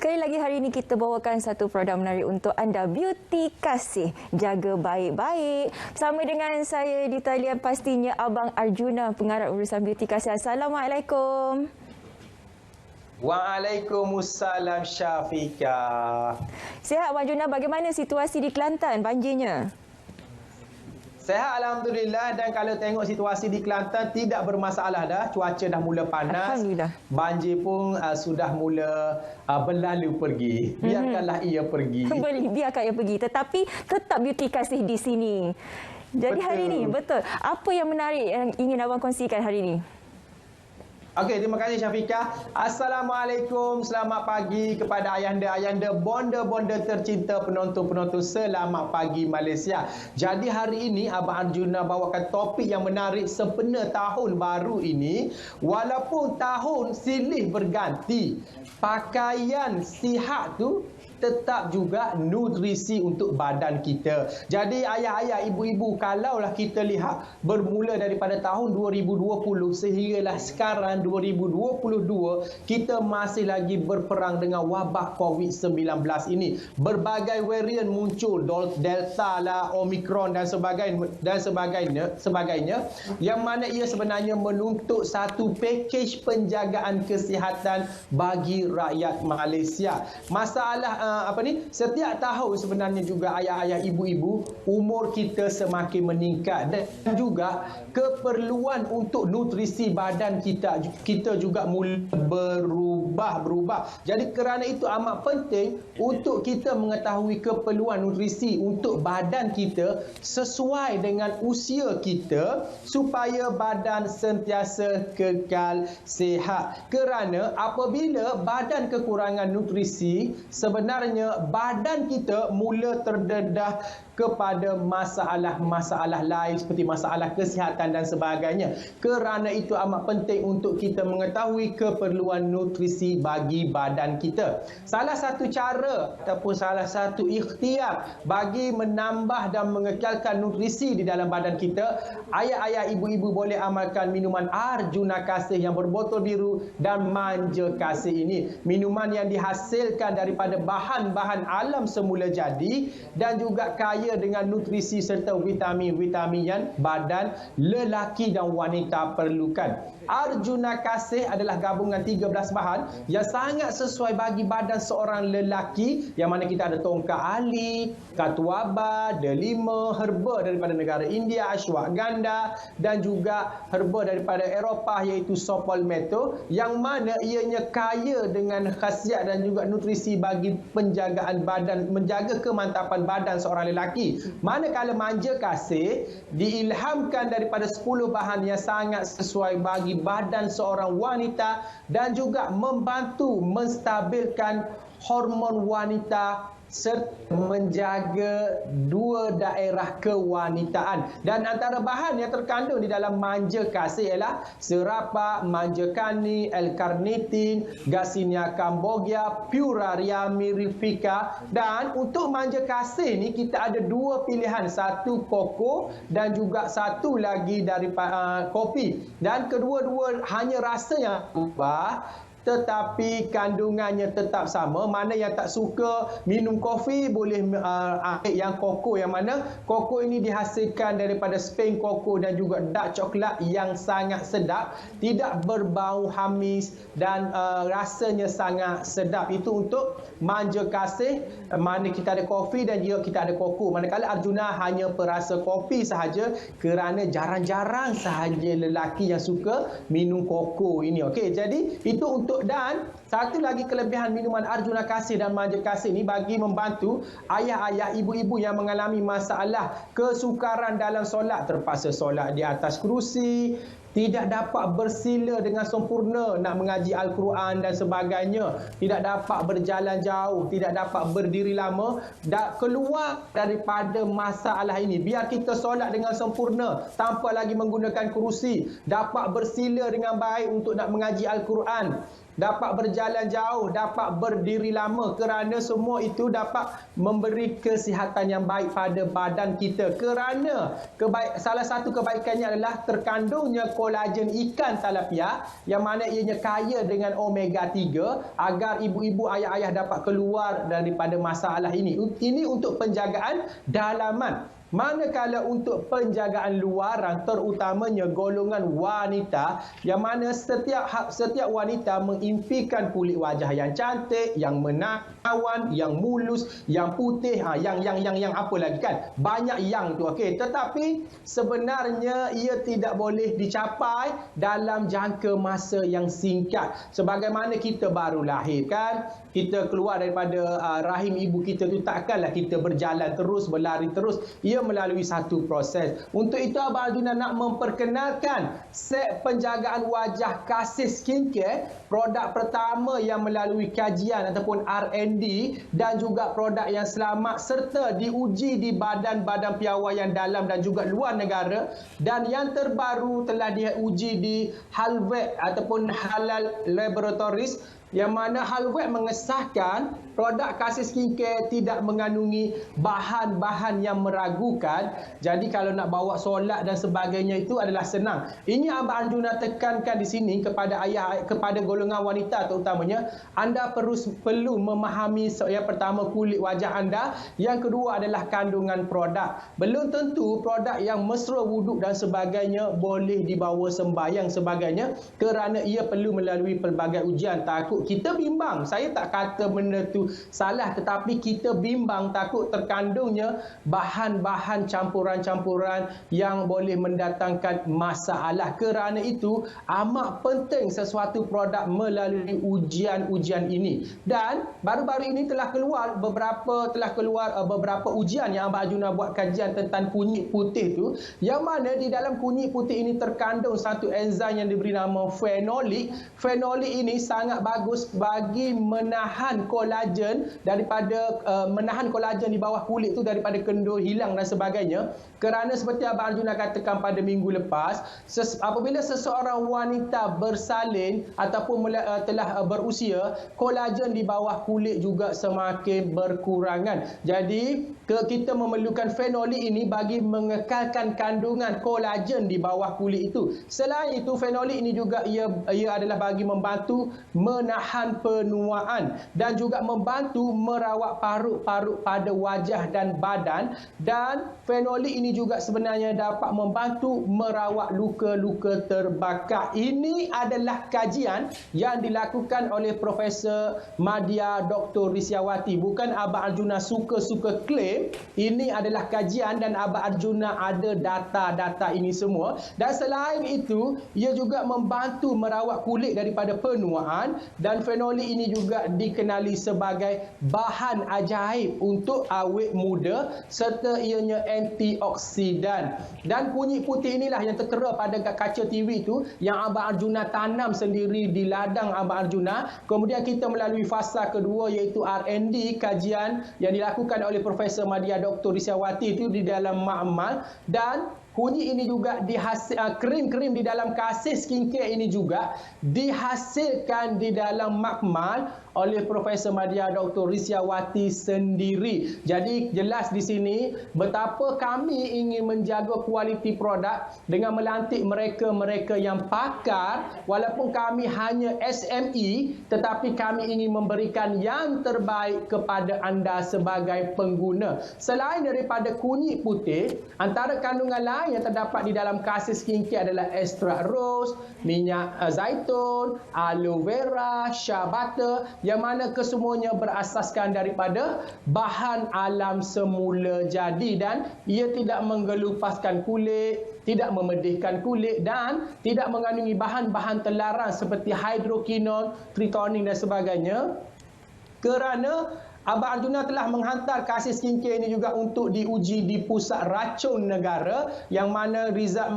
Sekali lagi hari ini kita bawakan satu produk menarik untuk anda, Beauty Kasih. Jaga baik-baik. Bersama dengan saya di talian pastinya Abang Arjuna, pengarah urusan Beauty Kasih. Assalamualaikum. Waalaikumsalam Syafiqa. Sihat Abang Arjuna, bagaimana situasi di Kelantan banjirnya? Sehat Alhamdulillah, dan kalau tengok situasi di Kelantan tidak bermasalah dah. Cuaca dah mula panas. Alhamdulillah. Banjir pun sudah mula berlalu pergi. Biarkanlah ia pergi. Biarkan ia pergi. Tetapi tetap Beauty Kasih di sini. Jadi hari ini, betul. Apa yang menarik yang ingin Abang kongsikan hari ini? Okey, terima kasih Syafiqa. Assalamualaikum, selamat pagi kepada ayahanda-ayahanda, bonda-bonda tercinta, penonton-penonton, selamat pagi Malaysia. Jadi hari ini Abang Arjuna bawakan topik yang menarik sempena tahun baru ini. Walaupun tahun silih berganti, pakaian sihat tu tetap juga nutrisi untuk badan kita. Jadi ayah-ayah, ibu-ibu, kalaulah kita lihat bermula daripada tahun 2020 sehinggalah sekarang 2022, kita masih lagi berperang dengan wabak COVID-19 ini. Berbagai varian muncul, Delta lah, Omicron dan sebagainya, yang mana ia sebenarnya menuntut satu pakej penjagaan kesihatan bagi rakyat Malaysia. Masalah setiap tahun sebenarnya juga ayah-ayah, ibu-ibu, umur kita semakin meningkat dan juga keperluan untuk nutrisi badan kita juga mula berubah. Jadi kerana itu amat penting untuk kita mengetahui keperluan nutrisi untuk badan kita sesuai dengan usia kita supaya badan sentiasa kekal sihat. Kerana apabila badan kekurangan nutrisi, sebenarnya badan kita mula terdedah kepada masalah-masalah lain seperti masalah kesihatan dan sebagainya. Kerana itu amat penting untuk kita mengetahui keperluan nutrisi bagi badan kita. Salah satu cara ataupun salah satu ikhtiar bagi menambah dan mengekalkan nutrisi di dalam badan kita, ayah-ayah, ibu-ibu boleh amalkan minuman Arjuna Kasih yang berbotol biru dan manja kasih ini. Minuman yang dihasilkan daripada bahan-bahan alam semula jadi dan juga kaya dengan nutrisi serta vitamin-vitamin yang badan lelaki dan wanita perlukan. Arjuna Kasih adalah gabungan 13 bahan yang sangat sesuai bagi badan seorang lelaki, yang mana kita ada tongkat ali, katuaba, delima, herba daripada negara India, ashwagandha, dan juga herba daripada Eropah iaitu saw palmetto, yang mana ianya kaya dengan khasiat dan juga nutrisi bagi penjagaan badan, menjaga kemantapan badan seorang lelaki. Manakala manja kasih diilhamkan daripada 10 bahan yang sangat sesuai bagi badan seorang wanita dan juga membantu menstabilkan hormon wanita serta menjaga dua daerah kewanitaan. Dan antara bahan yang terkandung di dalam manja kasih ialah serapa, manja kani, L-carnitin, Garcinia cambogia, Puraria mirifica. Dan untuk manja kasih ni kita ada dua pilihan, satu koko dan juga satu lagi daripada kopi. Dan kedua-dua hanya rasa yang berubah, tetapi kandungannya tetap sama. Mana yang tak suka minum kopi boleh ambil yang koko, yang mana koko ini dihasilkan daripada Spain koko dan juga dark coklat yang sangat sedap, tidak berbau hamis dan rasanya sangat sedap. Itu untuk manja kasih, mana kita ada kopi dan juga kita ada koko. Manakala Arjuna hanya perasa kopi sahaja kerana jarang-jarang sahaja lelaki yang suka minum koko ini. Okey, jadi itu untuk. Dan satu lagi kelebihan minuman Arjuna Kasih dan manja kasih ni bagi membantu ayah-ayah, ibu-ibu yang mengalami masalah kesukaran dalam solat, terpaksa solat di atas kerusi, tidak dapat bersila dengan sempurna nak mengaji Al-Quran dan sebagainya, tidak dapat berjalan jauh, tidak dapat berdiri lama, keluar daripada masalah ini. Biar kita solat dengan sempurna tanpa lagi menggunakan kerusi, dapat bersila dengan baik untuk nak mengaji Al-Quran. dapat berjalan jauh, dapat berdiri lama, kerana semua itu dapat memberi kesihatan yang baik pada badan kita. Kerana salah satu kebaikannya adalah terkandungnya kolagen ikan tilapia yang mana ianya kaya dengan omega 3 agar ibu-ibu, ayah-ayah dapat keluar daripada masalah ini. Ini untuk penjagaan dalaman. Manakala untuk penjagaan luaran, terutamanya golongan wanita, yang mana setiap wanita mengimpikan kulit wajah yang cantik, yang menawan, yang mulus, yang putih, yang apa lagi kan? Banyak yang tu, okey. Tetapi sebenarnya ia tidak boleh dicapai dalam jangka masa yang singkat. Sebagaimana kita baru lahir kan, kita keluar daripada rahim ibu kita tu, takkanlah kita berjalan terus, berlari terus. Ia melalui satu proses. Untuk itu Abang Arjuna nak memperkenalkan set penjagaan wajah Kasih Skincare, produk pertama yang melalui kajian ataupun R&D dan juga produk yang selamat serta diuji di badan-badan piawaian dalam dan juga luar negara, dan yang terbaru telah diuji di Halvet ataupun Halal Laboratories, yang mana Halvet mengesahkan produk Kasih Skincare tidak mengandungi bahan-bahan yang meragukan. Jadi kalau nak bawa solat dan sebagainya itu adalah senang. Ini Abang Arjuna tekankan di sini kepada ayah, kepada golongan wanita terutamanya, anda perlu memahami yang pertama kulit wajah anda, yang kedua adalah kandungan produk. Belum tentu produk yang mesra wuduk dan sebagainya boleh dibawa sembahyang sebagainya, kerana ia perlu melalui pelbagai ujian. Takut kita bimbang, saya tak kata benda tu salah, tetapi kita bimbang takut terkandungnya bahan-bahan campuran-campuran yang boleh mendatangkan masalah. Kerana itu amat penting sesuatu produk melalui ujian-ujian ini. Dan baru-baru ini telah keluar beberapa ujian yang Abang Arjuna buat kajian tentang kunyit putih tu, yang mana di dalam kunyit putih ini terkandung satu enzim yang diberi nama fenolik. Fenolik ini sangat bagus bagi menahan kolagen menahan kolagen di bawah kulit tu daripada kendur, hilang dan sebagainya. Kerana seperti Abang Arjuna katakan pada minggu lepas, apabila seseorang wanita bersalin ataupun telah berusia, kolagen di bawah kulit juga semakin berkurangan. Jadi kita memerlukan fenolik ini bagi mengekalkan kandungan kolagen di bawah kulit itu. Selain itu, fenolik ini juga ia adalah bagi membantu menahan penuaan dan juga membantu merawat parut-parut pada wajah dan badan. Dan fenolik ini juga sebenarnya dapat membantu merawat luka-luka terbakar. Ini adalah kajian yang dilakukan oleh Profesor Madya Dr. Risyawati. Bukan Abang Arjuna suka-suka klaim, ini adalah kajian dan Abang Arjuna ada data-data ini semua. Dan selain itu, ia juga membantu merawat kulit daripada penuaan, dan fenolik ini juga dikenali sebagai bahan ajaib untuk awet muda serta ianya antioksidan. Dan kunyit putih inilah yang tertera pada kaca TV itu yang Abang Arjuna tanam sendiri di ladang Abang Arjuna. Kemudian kita melalui fasa kedua iaitu R&D, kajian yang dilakukan oleh Profesor Madya Dr. Risyawati itu di dalam makmal. Dan kunyit ini juga krim-krim di dalam Kasih Skincare ini juga dihasilkan di dalam makmal oleh Profesor Madya Dr. Risyawati sendiri. Jadi jelas di sini betapa kami ingin menjaga kualiti produk dengan melantik mereka-mereka yang pakar. Walaupun kami hanya SME, tetapi kami ingin memberikan yang terbaik kepada anda sebagai pengguna. Selain daripada kunyit putih, antara kandungan lain yang terdapat di dalam Kasih Skincare adalah ekstrak rose, minyak zaitun, aloe vera, shea butter, yang mana kesemuanya berasaskan daripada bahan alam semula jadi, dan ia tidak menggelupaskan kulit, tidak memedihkan kulit, dan tidak mengandungi bahan-bahan terlarang seperti hidrokinol, tritonin dan sebagainya. Kerana Abang Arjuna telah menghantar Kasih Skincare ini juga untuk diuji di Pusat Racun Negara, yang mana result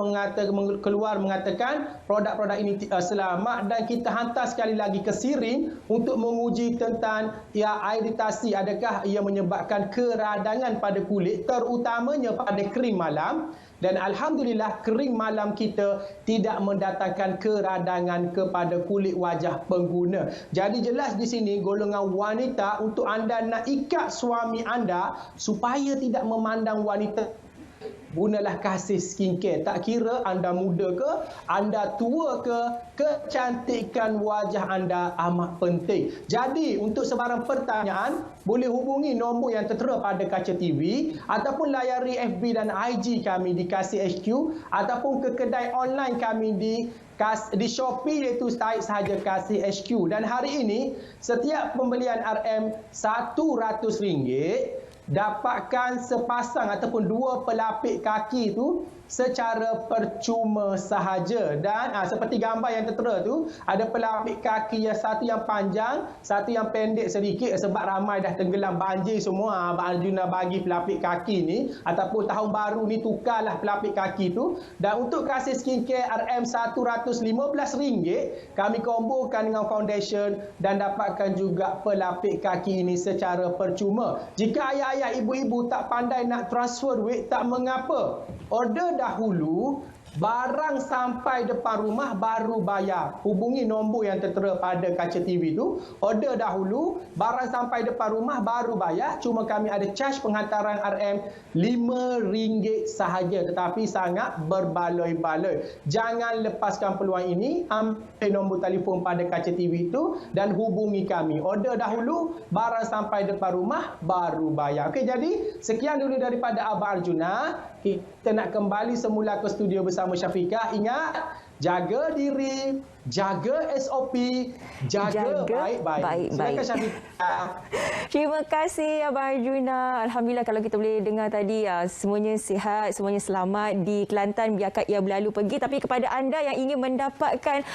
keluar mengatakan produk-produk ini selamat, dan kita hantar sekali lagi ke Sirin untuk menguji tentang iritasi, adakah ia menyebabkan keradangan pada kulit, terutamanya pada krim malam. dan alhamdulillah kering malam kita tidak mendatangkan keradangan kepada kulit wajah pengguna. Jadi jelas di sini golongan wanita, untuk anda nak ikat suami anda supaya tidak memandang wanita, gunalah Kasih Skincare. Tak kira anda muda ke, anda tua ke, kecantikan wajah anda amat penting. Jadi untuk sebarang pertanyaan, boleh hubungi nombor yang tertera pada kaca TV ataupun layari FB dan IG kami di Kasih HQ ataupun ke kedai online kami di Shopee, iaitu taik sahaja Kasih HQ. Dan hari ini setiap pembelian RM RM100 dapatkan sepasang ataupun 2 pelapik kaki tu secara percuma sahaja. Dan seperti gambar yang tertera tu, ada pelapik kaki yang satu yang panjang, satu yang pendek sedikit, sebab ramai dah tenggelam banjir semua. Abang Arjuna bagi pelapik kaki ni, ataupun tahun baru ni tukarlah pelapik kaki tu. Dan untuk Kasih Skincare RM RM115, kami kombokan dengan foundation dan dapatkan juga pelapik kaki ini secara percuma. Jika ayah-ayah, ibu-ibu tak pandai nak transfer duit, tak mengapa. Order dahulu, barang sampai depan rumah baru bayar. Hubungi nombor yang tertera pada kaca TV tu. Order dahulu, barang sampai depan rumah baru bayar. Cuma kami ada charge penghantaran RM5 sahaja, tetapi sangat berbaloi-baloi. Jangan lepaskan peluang ini. Ambil nombor telefon pada kaca TV itu dan hubungi kami. Order dahulu, barang sampai depan rumah baru bayar. Okey, jadi sekian dulu daripada Abang Arjuna. Kita nak kembali semula ke studio bersama Syafiqah. Ingat, jaga diri, jaga SOP, jaga baik-baik. Silakan Syafiqah. Terima kasih Abang Arjuna. Alhamdulillah kalau kita boleh dengar tadi, semuanya sihat, semuanya selamat di Kelantan, biarkan ia berlalu pergi. Tapi kepada anda yang ingin mendapatkan